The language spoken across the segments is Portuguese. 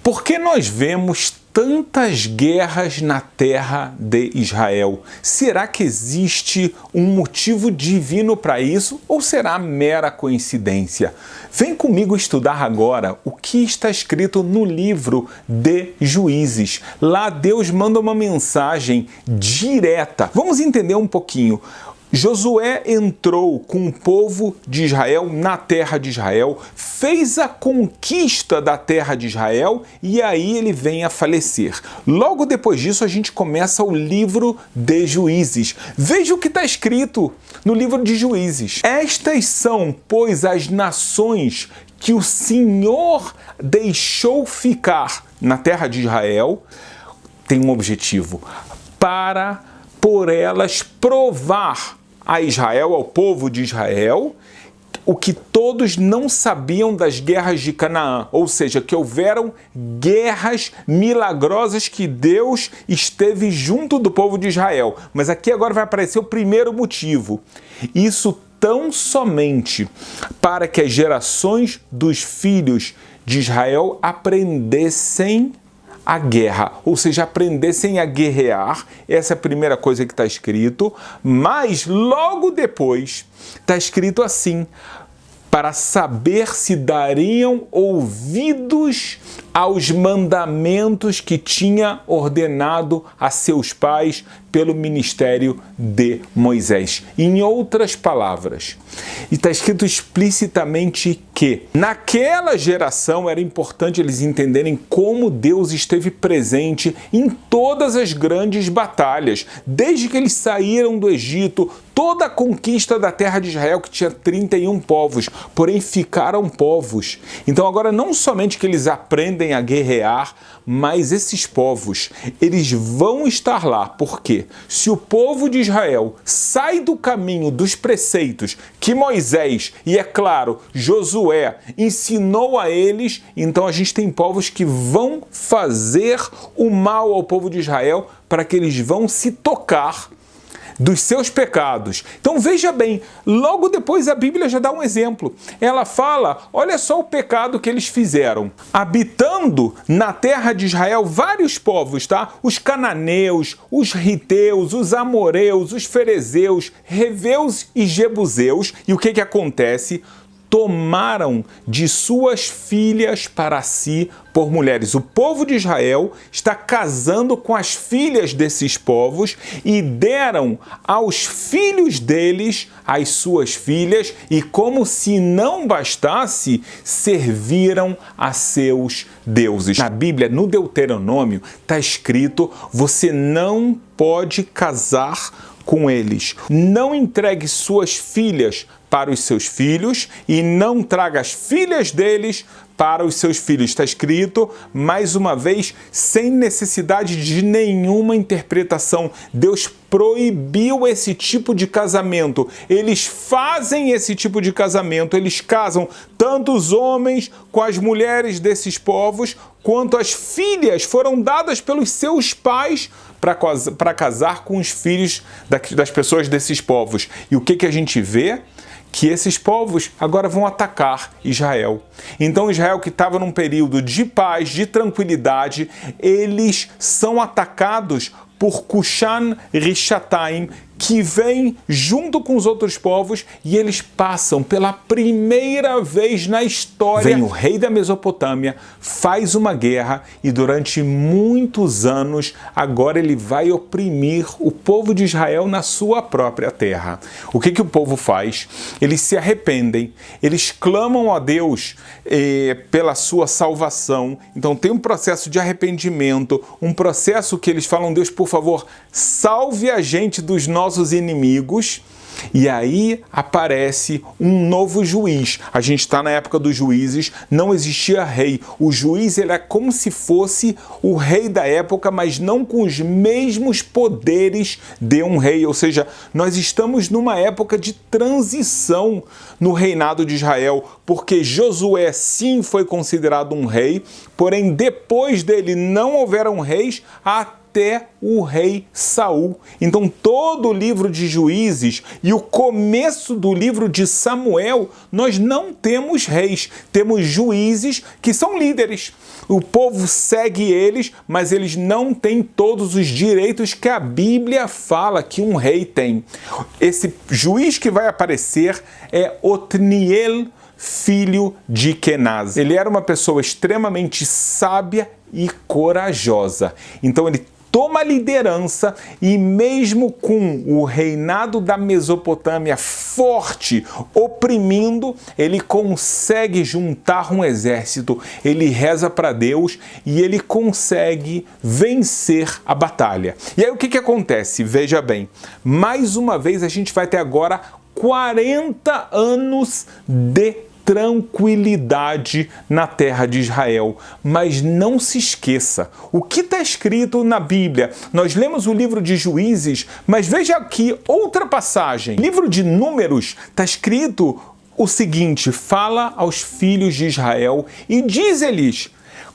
Por que nós vemos tantas guerras na terra de Israel? Será que existe um motivo divino para isso ou será mera coincidência? Vem comigo estudar agora o que está escrito no livro de Juízes. Lá Deus manda uma mensagem direta. Vamos entender um pouquinho. Josué entrou com o povo de Israel na terra de Israel, fez a conquista da terra de Israel e aí ele vem a falecer. Logo depois disso a gente começa o livro de Juízes. Veja o que está escrito no livro de Juízes. Estas são, pois, as nações que o Senhor deixou ficar na terra de Israel, tem um objetivo, para por elas provar a Israel, ao povo de Israel, o que todos não sabiam das guerras de Canaã, ou seja, que houveram guerras milagrosas que Deus esteve junto do povo de Israel. Mas aqui agora vai aparecer o primeiro motivo. Isso tão somente para que as gerações dos filhos de Israel aprendessem a guerra, ou seja, aprendessem a guerrear. Essa é a primeira coisa que está escrito, mas logo depois está escrito assim: para saber se dariam ouvidos aos mandamentos que tinha ordenado a seus pais pelo ministério de Moisés. Em outras palavras, está escrito explicitamente que naquela geração era importante eles entenderem como Deus esteve presente em todas as grandes batalhas, desde que eles saíram do Egito, toda a conquista da terra de Israel, que tinha 31 povos, porém ficaram povos. Então agora não somente que eles aprendem a guerrear, mas esses povos, eles vão estar lá. Por quê? Se o povo de Israel sai do caminho dos preceitos que Moisés e, é claro, Josué ensinou a eles, então a gente tem povos que vão fazer o mal ao povo de Israel para que eles vão se tocar dos seus pecados. Então veja bem, logo depois a Bíblia já dá um exemplo. Ela fala, olha só o pecado que eles fizeram. Habitando na terra de Israel vários povos, tá? Os cananeus, os riteus, os amoreus, os ferezeus, reveus e jebuseus. E o que acontece? Tomaram de suas filhas para si por mulheres. O povo de Israel está casando com as filhas desses povos e deram aos filhos deles as suas filhas e, como se não bastasse, serviram a seus deuses. Na Bíblia, no Deuteronômio, está escrito: você não pode casar com eles. Não entregue suas filhas para os seus filhos e não traga as filhas deles para os seus filhos. Está escrito, mais uma vez, sem necessidade de nenhuma interpretação. Deus proibiu esse tipo de casamento. Eles fazem esse tipo de casamento. Eles casam tanto os homens com as mulheres desses povos, quanto as filhas foram dadas pelos seus pais para casar com os filhos das pessoas desses povos. E o que a gente vê? Que esses povos agora vão atacar Israel. Então Israel, que estava num período de paz, de tranquilidade, eles são atacados por Cushan-Rishathaim, que vem junto com os outros povos e eles passam pela primeira vez na história. Vem o rei da Mesopotâmia, faz uma guerra e durante muitos anos agora ele vai oprimir o povo de Israel na sua própria terra. O que o povo faz? Eles se arrependem, eles clamam a Deus pela sua salvação. Então tem um processo de arrependimento, um processo que eles falam: Deus, por favor, salve a gente dos nossos inimigos. E aí aparece um novo juiz. A gente está na época dos juízes, não existia rei. O juiz era como se fosse o rei da época, mas não com os mesmos poderes de um rei. Ou seja, nós estamos numa época de transição no reinado de Israel, porque Josué sim foi considerado um rei, porém depois dele não houveram reis até até o rei Saul. Então todo o livro de Juízes e o começo do livro de Samuel, nós não temos reis, temos juízes que são líderes. O povo segue eles, mas eles não têm todos os direitos que a Bíblia fala que um rei tem. Esse juiz que vai aparecer é Otniel, filho de Kenaz. Ele era uma pessoa extremamente sábia e corajosa. Então ele toma a liderança e mesmo com o reinado da Mesopotâmia forte, oprimindo, ele consegue juntar um exército, ele reza para Deus e ele consegue vencer a batalha. E aí o que acontece? Veja bem, mais uma vez a gente vai ter agora 40 anos de tranquilidade na terra de Israel. Mas não se esqueça, o que está escrito na Bíblia? Nós lemos o livro de Juízes, mas veja aqui outra passagem. Livro de Números está escrito o seguinte: fala aos filhos de Israel e diz-lhes: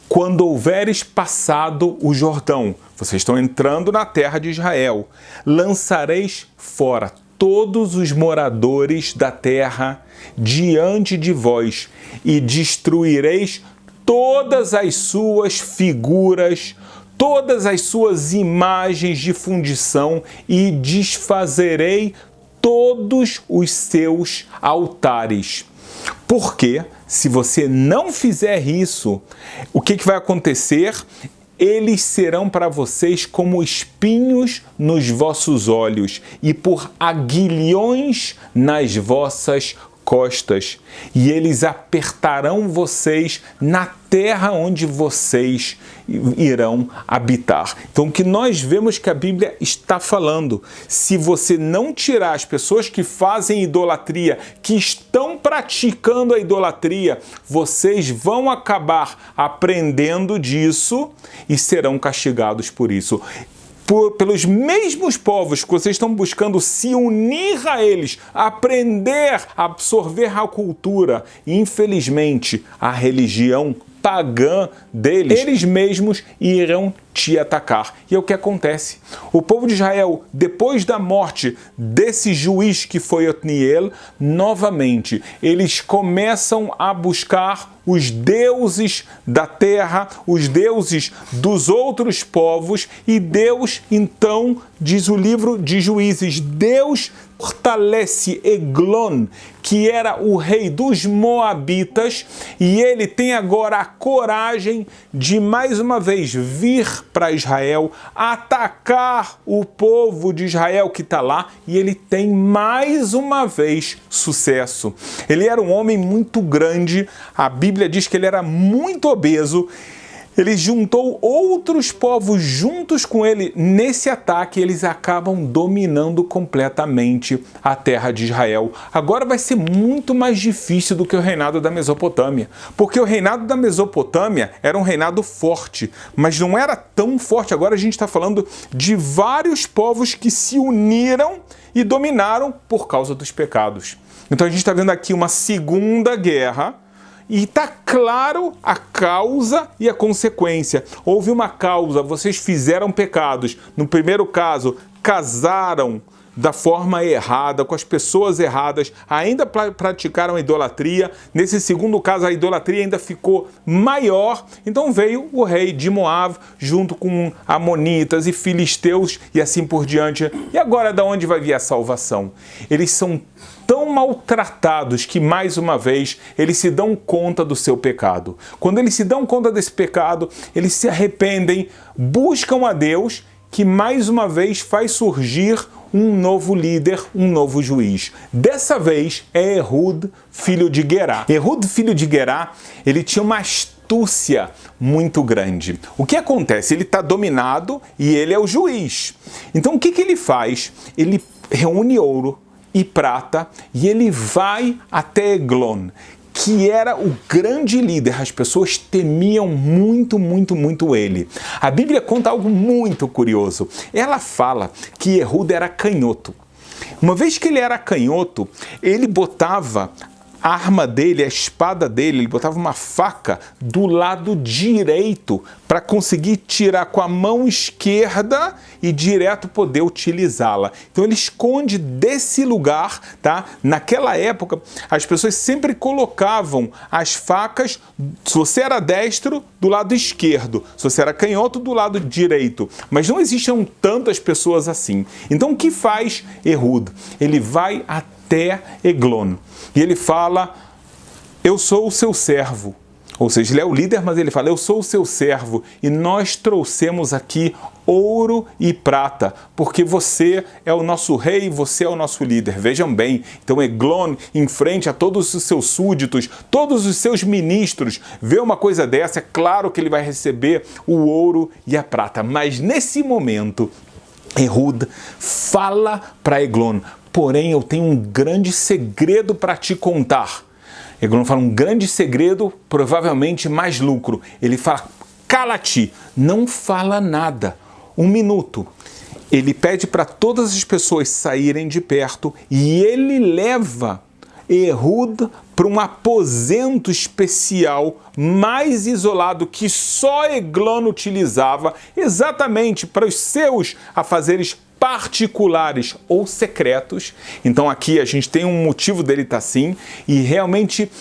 quando houveres passado o Jordão, vocês estão entrando na terra de Israel, lançareis fora todos os moradores da terra diante de vós, e destruireis todas as suas figuras, todas as suas imagens de fundição, e desfazerei todos os seus altares. Porque, se você não fizer isso, o que vai acontecer? Eles serão para vocês como espinhos nos vossos olhos e por aguilhões nas vossas costas, e eles apertarão vocês na terra onde vocês irão habitar. Então, o que nós vemos que a Bíblia está falando, se você não tirar as pessoas que fazem idolatria, que estão praticando a idolatria, vocês vão acabar aprendendo disso e serão castigados por isso. Pelos mesmos povos que vocês estão buscando se unir a eles, aprender a absorver a cultura, e infelizmente a religião pagã deles, eles mesmos irão te atacar. E é o que acontece. O povo de Israel, depois da morte desse juiz que foi Otniel, novamente, eles começam a buscar os deuses da terra, os deuses dos outros povos, e Deus, então, diz o livro de Juízes, Deus fortalece Eglon, que era o rei dos Moabitas, e ele tem agora a coragem de mais uma vez vir para Israel, atacar o povo de Israel que está lá, e ele tem mais uma vez sucesso. Ele era um homem muito grande, a Bíblia diz que ele era muito obeso. Ele juntou outros povos juntos com ele nesse ataque, e eles acabam dominando completamente a terra de Israel. Agora vai ser muito mais difícil do que o reinado da Mesopotâmia, porque o reinado da Mesopotâmia era um reinado forte, mas não era tão forte. Agora a gente está falando de vários povos que se uniram e dominaram por causa dos pecados. Então a gente está vendo aqui uma segunda guerra, e está claro a causa e a consequência. Houve uma causa, vocês fizeram pecados. No primeiro caso, casaram da forma errada, com as pessoas erradas, ainda praticaram a idolatria. Nesse segundo caso, a idolatria ainda ficou maior. Então veio o rei de Moab, junto com amonitas e filisteus, e assim por diante. E agora, de onde vai vir a salvação? Eles são tão maltratados que, mais uma vez, eles se dão conta do seu pecado. Quando eles se dão conta desse pecado, eles se arrependem, buscam a Deus, que mais uma vez faz surgir um novo líder, um novo juiz. Dessa vez é Ehud, filho de Gerá. Ehud, filho de Gerá, ele tinha uma astúcia muito grande. O que acontece? Ele está dominado e ele é o juiz. Então o que ele faz? Ele reúne ouro e prata, e ele vai até Eglon, que era o grande líder. As pessoas temiam muito, muito, muito ele. A Bíblia conta algo muito curioso. Ela fala que Ehud era canhoto. Uma vez que ele era canhoto, ele botava a arma dele, a espada dele, ele botava uma faca do lado direito para conseguir tirar com a mão esquerda e direto poder utilizá-la. Então ele esconde desse lugar, tá? Naquela época, as pessoas sempre colocavam as facas, se você era destro, do lado esquerdo, se você era canhoto, do lado direito. Mas não existiam tantas pessoas assim. Então o que faz Ehud? Ele vai até Eglon e ele fala: eu sou o seu servo. Ou seja, ele é o líder, mas ele fala: eu sou o seu servo e nós trouxemos aqui ouro e prata, porque você é o nosso rei, você é o nosso líder. Vejam bem, então Eglon, em frente a todos os seus súditos, todos os seus ministros, vê uma coisa dessa, é claro que ele vai receber o ouro e a prata. Mas nesse momento, Ehud fala para Eglon: porém eu tenho um grande segredo para te contar. Eglon fala um grande segredo, provavelmente mais lucro. Ele fala: cala-te, não fala nada. 1 minuto. Ele pede para todas as pessoas saírem de perto e ele leva Ehud para um aposento especial mais isolado que só Eglon utilizava, exatamente para os seus afazeres particulares ou secretos. Então aqui a gente tem um motivo dele estar assim, e realmente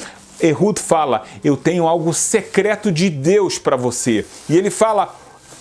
Ehud fala: eu tenho algo secreto de Deus para você. E ele fala,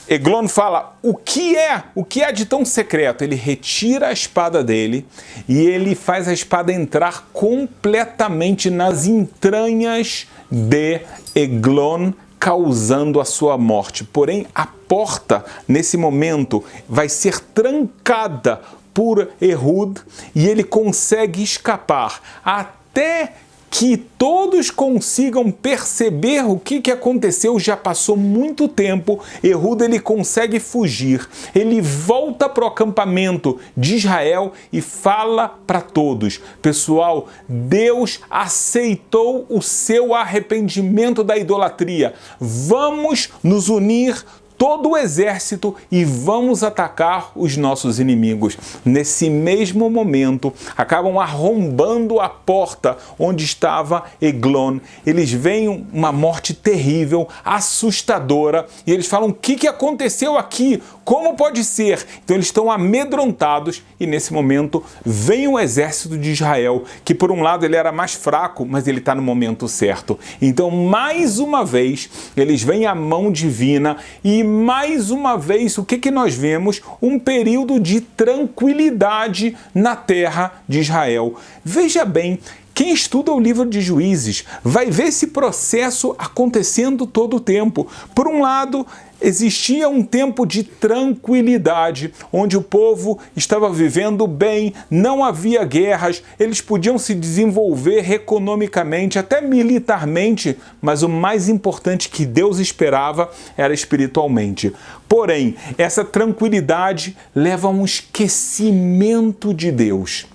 Eglon fala: o que é de tão secreto? Ele retira a espada dele e ele faz a espada entrar completamente nas entranhas de Eglon, causando a sua morte. Porém, a porta, nesse momento, vai ser trancada por Ehud e ele consegue escapar até que todos consigam perceber o que aconteceu. Já passou muito tempo, Ehud ele consegue fugir. Ele volta para o acampamento de Israel e fala para todos: pessoal, Deus aceitou o seu arrependimento da idolatria. Vamos nos unir todo o exército e vamos atacar os nossos inimigos. Nesse mesmo momento, acabam arrombando a porta onde estava Eglon. Eles veem uma morte terrível, assustadora, e eles falam: o que aconteceu aqui? Como pode ser? Então eles estão amedrontados e nesse momento vem o exército de Israel, que por um lado ele era mais fraco, mas ele está no momento certo. Então mais uma vez eles veem a mão divina e mais uma vez o que nós vemos? Um período de tranquilidade na terra de Israel. Veja bem, quem estuda o livro de Juízes vai ver esse processo acontecendo todo o tempo. Por um lado, existia um tempo de tranquilidade, onde o povo estava vivendo bem, não havia guerras, eles podiam se desenvolver economicamente, até militarmente, mas o mais importante que Deus esperava era espiritualmente. Porém, essa tranquilidade leva a um esquecimento de Deus.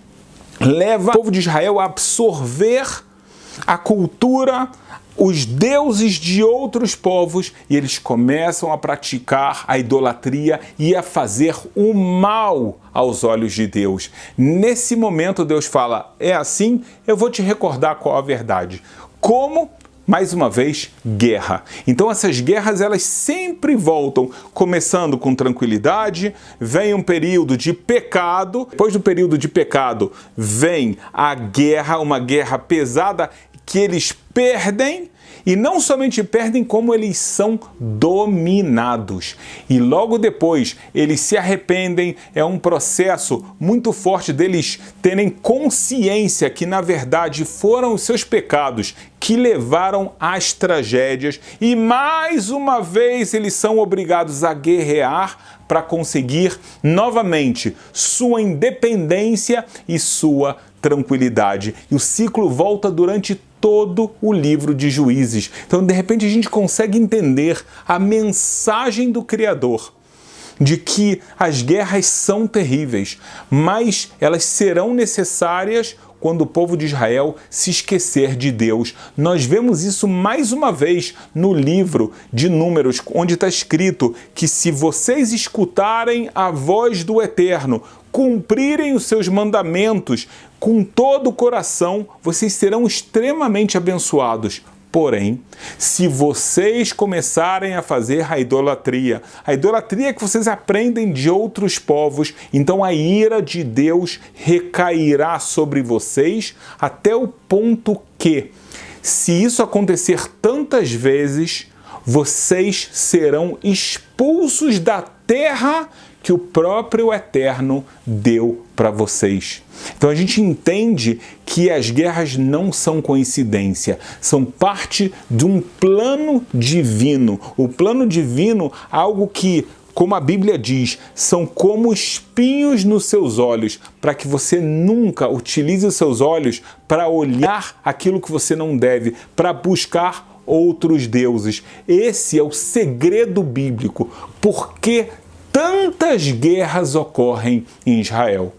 Leva o povo de Israel a absorver a cultura, os deuses de outros povos, e eles começam a praticar a idolatria e a fazer o mal aos olhos de Deus. Nesse momento Deus fala: é assim, eu vou te recordar qual a verdade. Como? Mais uma vez, guerra. Então essas guerras elas sempre voltam, começando com tranquilidade, vem um período de pecado, depois do período de pecado vem a guerra, uma guerra pesada que eles perdem, e não somente perdem, como eles são dominados. E logo depois eles se arrependem, é um processo muito forte deles terem consciência que na verdade foram os seus pecados que levaram às tragédias, e mais uma vez eles são obrigados a guerrear para conseguir novamente sua independência e sua tranquilidade. E o ciclo volta durante todo o livro de Juízes. Então, de repente, a gente consegue entender a mensagem do Criador de que as guerras são terríveis, mas elas serão necessárias quando o povo de Israel se esquecer de Deus. Nós vemos isso mais uma vez no livro de Números, onde está escrito que se vocês escutarem a voz do Eterno, cumprirem os seus mandamentos com todo o coração, vocês serão extremamente abençoados. Porém, se vocês começarem a fazer a idolatria que vocês aprendem de outros povos, então a ira de Deus recairá sobre vocês até o ponto que, se isso acontecer tantas vezes, vocês serão expulsos da terra que o próprio Eterno deu para vocês. Então a gente entende que as guerras não são coincidência, são parte de um plano divino. O plano divino, algo que, como a Bíblia diz, são como espinhos nos seus olhos, para que você nunca utilize os seus olhos para olhar aquilo que você não deve, para buscar outros deuses. Esse é o segredo bíblico. Por que tantas guerras ocorrem em Israel?